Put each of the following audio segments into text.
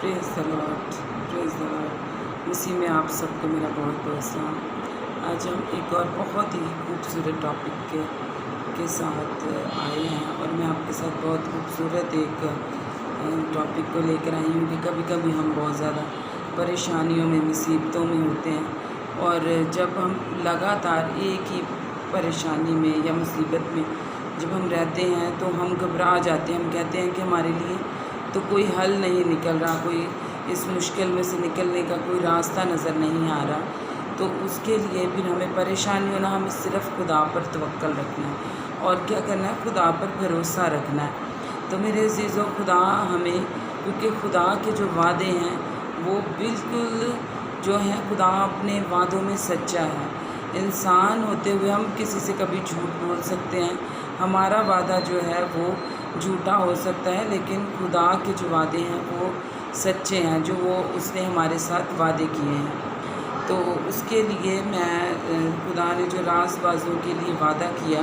Praise the Lord, praise the Lord. इसी में आप सबको मेरा बहुत बहुत सलाम। आज हम एक और बहुत ही खूबसूरत टॉपिक के साथ आए हैं और मैं आपके साथ बहुत खूबसूरत एक टॉपिक को लेकर आई हूँ कि कभी कभी हम बहुत ज़्यादा परेशानियों में, मुसीबतों में होते हैं और जब हम लगातार एक ही परेशानी में या मुसीबत में जब हम रहते हैं तो हम घबरा जाते हैं। हम कहते हैं कि हमारे लिए तो कोई हल नहीं निकल रहा, कोई इस मुश्किल में से निकलने का कोई रास्ता नज़र नहीं आ रहा। तो उसके लिए फिर हमें परेशानी होना, हमें सिर्फ़ खुदा पर तवक्कल रखना है और क्या करना है, खुदा पर भरोसा रखना है। तो मेरे अज़ीज़ों, खुदा हमें, क्योंकि खुदा के जो वादे हैं वो बिल्कुल जो हैं, खुदा अपने वादों में सच्चा है। इंसान होते हुए हम किसी से कभी झूठ बोल सकते हैं, हमारा वादा जो है वो झूठा हो सकता है, लेकिन खुदा के जो वादे हैं वो सच्चे हैं, जो वो उसने हमारे साथ वादे किए हैं। तो उसके लिए खुदा ने जो राज़बाज़ों के लिए वादा किया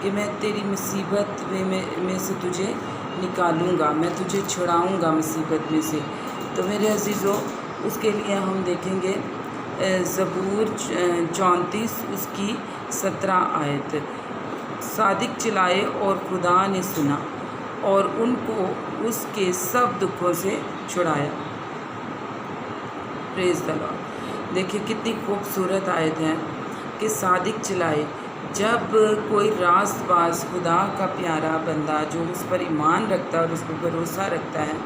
कि मैं तेरी मुसीबत में से तुझे निकालूंगा, मैं तुझे छुड़ाऊंगा मुसीबत में से। तो मेरे अज़ीज़ों, उसके लिए हम देखेंगे ज़बूर 34 उसकी 17 आयत। सादिक चिल्लाए और खुदा ने सुना और उनको उसके सब दुखों से छुड़ाया। Praise the Lord. देखिए कितनी खूबसूरत आयत है कि सादिक चिल्लाए। जब कोई रास्तबाज, खुदा का प्यारा बंदा जो उस पर ईमान रखता है और उस पर भरोसा रखता है,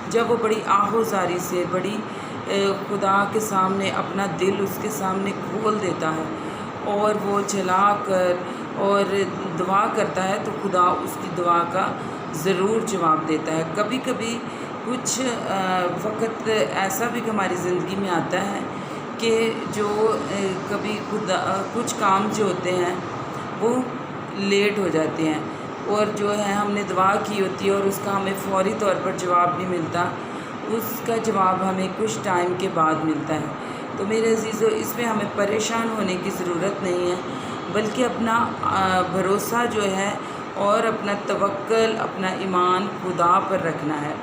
जब वो बड़ी आहोजारी से, बड़ी खुदा के सामने अपना दिल उसके सामने खोल देता है और वो चला कर और दुआ करता है, तो खुदा उसकी दुआ का ज़रूर जवाब देता है। कभी कभी कुछ वक्त ऐसा भी हमारी ज़िंदगी में आता है कि जो कभी खुदा कुछ काम जो होते हैं वो लेट हो जाते हैं और जो है हमने दुआ की होती है और उसका हमें फ़ौरी तौर पर जवाब नहीं मिलता, उसका जवाब हमें कुछ टाइम के बाद मिलता है। तो मेरे अज़ीज़ों, इसमें हमें परेशान होने की ज़रूरत नहीं है, बल्कि अपना भरोसा जो है और अपना तवक्कल, अपना ईमान खुदा पर रखना है।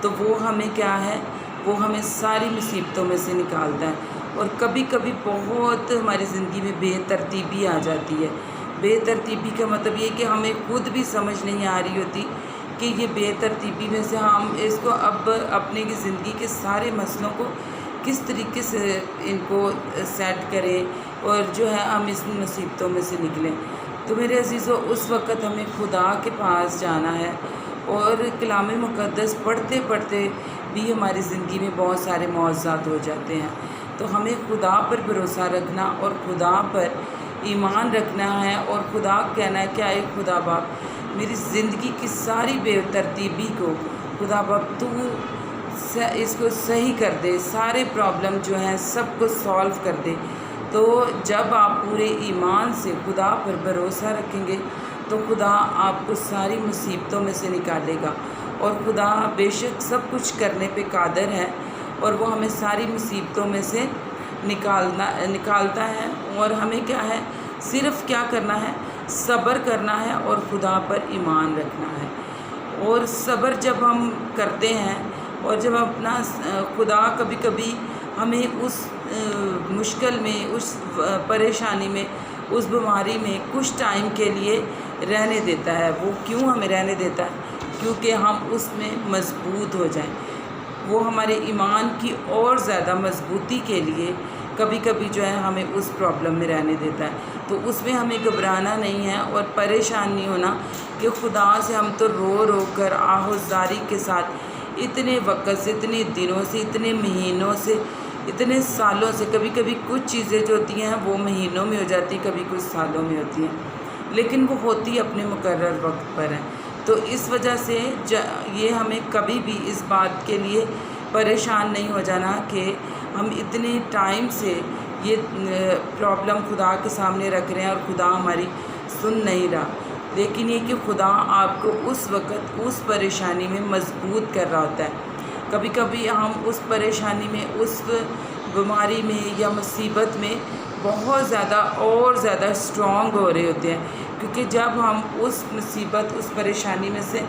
तो वो हमें क्या है, वो हमें सारी मुसीबतों में से निकालता है। और कभी कभी बहुत हमारी ज़िंदगी में बेतरतीबी आ जाती है। बेतरतीबी का मतलब ये कि हमें खुद भी समझ नहीं आ रही होती कि ये बेतरतीबी में से हम इसको अब अपने की ज़िंदगी के सारे मसलों को किस तरीके से इनको सेट करें और जो है हम इस मुसीबतों में से निकलें। तो मेरे अज़ीज़ों, उस वक़्त हमें खुदा के पास जाना है और कलाम मुक़द्दस पढ़ते पढ़ते भी हमारी ज़िंदगी में बहुत सारे मौज़ात हो जाते हैं। तो हमें खुदा पर भरोसा रखना और खुदा पर ईमान रखना है और खुदा कहना है कि आए खुदा बाप, मेरी ज़िंदगी की सारी बेतरतीबी को खुदा बाप तू इसको सही कर दे, सारे प्रॉब्लम जो हैं सबको सॉल्व कर दे। तो जब आप पूरे ईमान से खुदा पर भरोसा रखेंगे तो खुदा आपको सारी मुसीबतों में से निकालेगा। और खुदा बेशक सब कुछ करने पे कादर है और वो हमें सारी मुसीबतों में से निकालता है। और हमें क्या है, सिर्फ़ क्या करना है, सब्र करना है और खुदा पर ईमान रखना है। और सब्र जब हम करते हैं और जब अपना खुदा कभी कभी हमें उस मुश्किल में, उस परेशानी में, उस बीमारी में कुछ टाइम के लिए रहने देता है। वो क्यों हमें रहने देता है? क्योंकि हम उसमें मजबूत हो जाएं। वो हमारे ईमान की और ज़्यादा मजबूती के लिए कभी कभी जो है हमें उस प्रॉब्लम में रहने देता है। तो उसमें हमें घबराना नहीं है और परेशान नहीं होना कि खुदा से हम तो रो रो कर आहोज़ारी के साथ इतने वक्त से, इतने दिनों से, इतने महीनों से, इतने सालों से, कभी कभी कुछ चीज़ें जो होती हैं वो महीनों में हो जाती, कभी कुछ सालों में होती हैं, लेकिन वो होती अपने मुकर्रर वक्त पर है। तो इस वजह से ये हमें कभी भी इस बात के लिए परेशान नहीं हो जाना कि हम इतने टाइम से ये प्रॉब्लम खुदा के सामने रख रहे हैं और खुदा हमारी सुन नहीं रहा। लेकिन ये कि खुदा आपको उस वक़्त उस परेशानी में मजबूत कर रहा होता है। कभी कभी हम उस परेशानी में, उस बीमारी में या मुसीबत में बहुत ज़्यादा और ज़्यादा स्ट्रॉन्ग हो रहे होते हैं, क्योंकि जब हम उस मुसीबत, उस परेशानी में से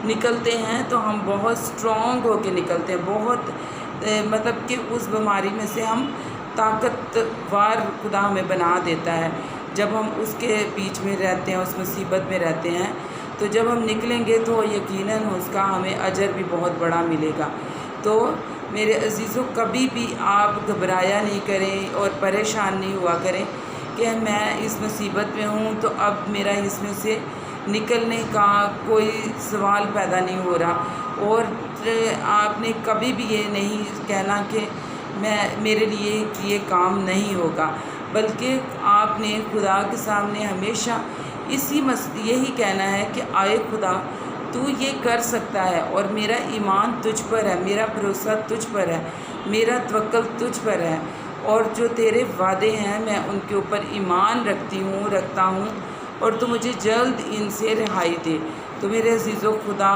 نکلتے ہیں تو ہم بہت اسٹرانگ ہو کے نکلتے ہیں، بہت مطلب کہ اس بیماری میں سے ہم طاقتور خدا ہمیں بنا دیتا ہے جب ہم اس کے بیچ میں رہتے ہیں، اس مصیبت میں رہتے ہیں۔ تو جب ہم نکلیں گے تو یقیناً اس کا ہمیں اجر بھی بہت بڑا ملے گا۔ تو میرے عزیزوں، کبھی بھی آپ گھبرایا نہیں کریں اور پریشان نہیں ہوا کریں کہ میں اس مصیبت میں ہوں تو اب میرا اس میں سے نکلنے کا کوئی سوال پیدا نہیں ہو رہا، اور آپ نے کبھی بھی یہ نہیں کہنا کہ میرے لیے یہ کام نہیں ہوگا، بلکہ آپ نے خدا کے سامنے ہمیشہ یہی کہنا ہے کہ آئے خدا، تو یہ کر سکتا ہے، اور میرا ایمان تجھ پر ہے، میرا بھروسہ تجھ پر ہے، میرا توکل تجھ پر ہے، اور جو تیرے وعدے ہیں میں ان کے اوپر ایمان رکھتا ہوں، اور تو مجھے جلد ان سے رہائی دے۔ تو میرے عزیزو، خدا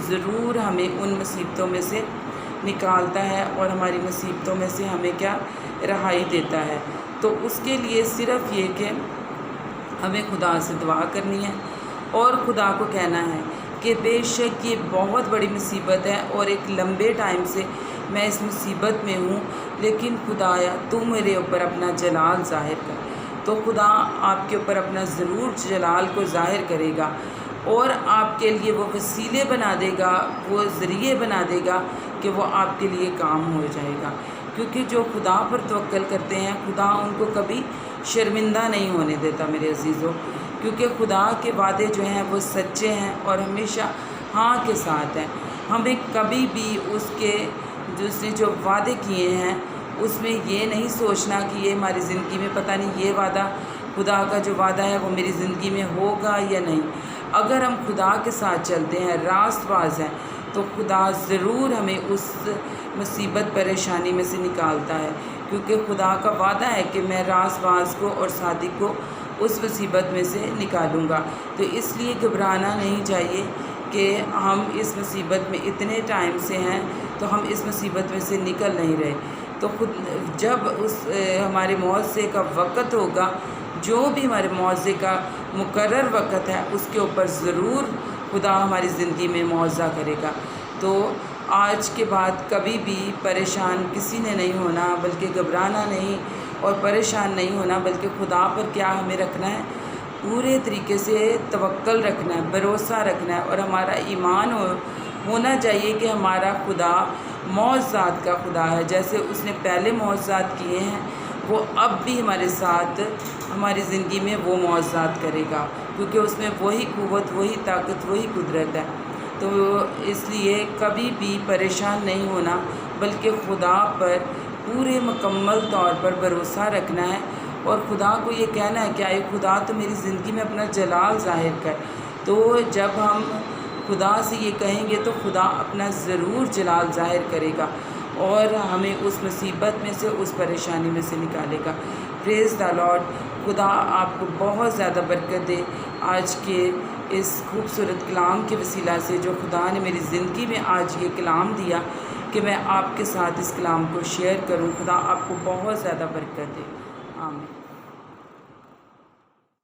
ضرور ہمیں ان مصیبتوں میں سے نکالتا ہے اور ہماری مصیبتوں میں سے ہمیں رہائی دیتا ہے۔ تو اس کے لیے صرف یہ کہ ہمیں خدا سے دعا کرنی ہے اور خدا کو کہنا ہے کہ بے شک یہ بہت بڑی مصیبت ہے اور ایک لمبے ٹائم سے میں اس مصیبت میں ہوں، لیکن خدایا تو میرے اوپر اپنا جلال ظاہر کر۔ تو خدا آپ کے اوپر اپنا ضرور جلال کو ظاہر کرے گا، اور آپ کے لیے وہ وسیلے بنا دے گا، وہ ذریعے بنا دے گا کہ وہ آپ کے لیے کام ہو جائے گا، کیونکہ جو خدا پر توکل کرتے ہیں خدا ان کو کبھی شرمندہ نہیں ہونے دیتا میرے عزیزوں، کیونکہ خدا کے وعدے جو ہیں وہ سچے ہیں اور ہمیشہ ہاں کے ساتھ ہیں۔ ہمیں کبھی بھی اس نے جو وعدے کیے ہیں اس میں یہ نہیں سوچنا کہ یہ ہماری زندگی میں پتہ نہیں یہ وعدہ، خدا کا جو وعدہ ہے وہ میری زندگی میں ہوگا یا نہیں۔ اگر ہم خدا کے ساتھ چلتے ہیں، راست باز ہیں، تو خدا ضرور ہمیں اس مصیبت پریشانی میں سے نکالتا ہے، کیونکہ خدا کا وعدہ ہے کہ میں راست باز کو اور صادق کو اس مصیبت میں سے نکالوں گا۔ تو اس لیے گھبرانا نہیں چاہیے کہ ہم اس مصیبت میں اتنے ٹائم سے ہیں تو ہم اس مصیبت میں سے نکل نہیں رہے۔ تو جب ہمارے معاوضے کا وقت ہوگا، جو بھی ہمارے معاوضے کا مقرر وقت ہے اس کے اوپر ضرور خدا ہماری زندگی میں معاوضہ کرے گا۔ تو آج کے بعد کبھی بھی پریشان کسی نے نہیں ہونا، بلکہ گھبرانا نہیں اور پریشان نہیں ہونا، بلکہ خدا پر کیا ہمیں رکھنا ہے، پورے طریقے سے توکل رکھنا ہے، بھروسہ رکھنا ہے، اور ہمارا ایمان ہونا چاہیے کہ ہمارا خدا معجزات کا خدا ہے۔ جیسے اس نے پہلے معجزات کیے ہیں، وہ اب بھی ہمارے ساتھ ہماری زندگی میں وہ معجزات کرے گا، کیونکہ اس میں وہی قوت، وہی طاقت، وہی قدرت ہے۔ تو اس لیے کبھی بھی پریشان نہیں ہونا، بلکہ خدا پر پورے مکمل طور پر بھروسہ رکھنا ہے، اور خدا کو یہ کہنا ہے کہ اے خدا تو میری زندگی میں اپنا جلال ظاہر کر۔ تو جب ہم خدا سے یہ کہیں گے تو خدا اپنا ضرور جلال ظاہر کرے گا اور ہمیں اس مصیبت میں سے، اس پریشانی میں سے نکالے گا۔ پریز دا لارڈ۔ خدا آپ کو بہت زیادہ برکت دے آج کے اس خوبصورت کلام کے وسیلہ سے، جو خدا نے میری زندگی میں آج یہ کلام دیا کہ میں آپ کے ساتھ اس کلام کو شیئر کروں۔ خدا آپ کو بہت زیادہ برکت دے۔ آمین۔